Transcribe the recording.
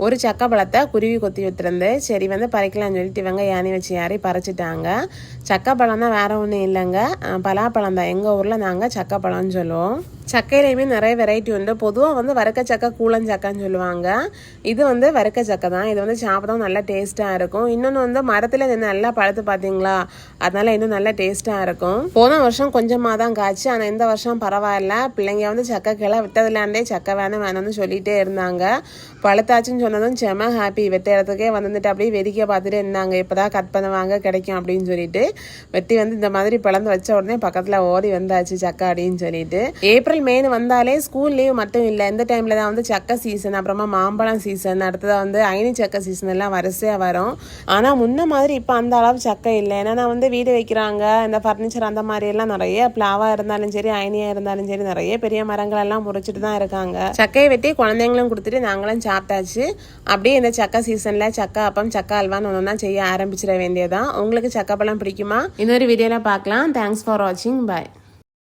ஒரு சக்கை பழத்தை குருவி கொத்தி விட்டுருந்து. சரி வந்து பறிக்கலாம்னு சொல்லிட்டு இவங்க யானி வச்சு யாரி பறிச்சிட்டாங்க. சக்கை பழம் தான், வேற ஒன்றும் இல்லைங்க, பலாப்பழம் தான். எங்கள் ஊரில் நாங்கள் சக்கை பழம்னு சொல்லுவோம். சக்கையிலையுமே நிறைய வெரைட்டி உண்டு. பொதுவாக வந்து வறுக்க சக்கை கூழஞ்சக்கைன்னு சொல்லுவாங்க. இது வந்து வறுக்க சக்கை தான். இது வந்து சாப்பிட்டா நல்லா டேஸ்ட்டாக இருக்கும். இன்னொன்று வந்து மரத்தில் இது நல்லா பழுத்து பார்த்தீங்களா, அதனால இன்னும் நல்லா டேஸ்ட்டாக இருக்கும். போன வருஷம் கொஞ்சமாக தான் காய்ச்சி, ஆனால் இந்த வருஷம் பரவாயில்ல. பிள்ளைங்க வந்து சக்கை கிளை விட்டதுலாண்டே சக்கை வேணும்னு சொல்லிகிட்டே இருந்தாங்க. பழுத்தாச்சுன்னு சொன்னதும் செம ஹாப்பி. வெட்ட இடத்துக்கே வந்துட்டு அப்படியே வெடிக்க பார்த்துட்டு இருந்தாங்க, இப்போதான் கட் பண்ணுவாங்க கிடைக்கும் அப்படின்னு சொல்லிட்டு. வெட்டி வந்து இந்த மாதிரி பிளந்து வச்ச உடனே பக்கத்தில் ஓடி வந்தாச்சு சக்கை அப்படின்னு சொல்லிட்டு. ஏப்ரல் மேனு வந்தாலே ஸ்கூல் லீவ் மட்டும் இல்லை, இந்த டைமில் தான் வந்து சக்கை சீசன், அப்புறமா மாம்பழம் சீசன், அடுத்ததாக வந்து அயனி சக்கை சீசன் எல்லாம் வரிசையாக வரும். ஆனால் முன்ன மாதிரி இப்போ அந்த அளவு சக்கை இல்லை. ஏன்னா வந்து வீடு வைக்கிறாங்க, இந்த ஃபர்னிச்சர் அந்த மாதிரி எல்லாம் நிறைய பிளாவாக இருந்தாலும் சரி அயனியாக இருந்தாலும் சரி நிறைய பெரிய மரங்கள் எல்லாம் முறிச்சிட்டு தான் இருக்காங்க. சக்கையை வெட்டி குழந்தைங்களும் கொடுத்துட்டு நாங்களும் சாப்பிட்டாச்சு. அப்படியே இந்த சக்கை சீசனில் சக்கை அப்பம் சக்கை அல்வான்னு ஒன்றா செய்ய ஆரம்பிச்சிட வேண்டியதான். உங்களுக்கு சக்கை பழம் பிடிக்குமா? இன்னொரு வீடியோவில் பார்க்கலாம். தேங்க்ஸ் ஃபார் வாட்சிங். பாய்.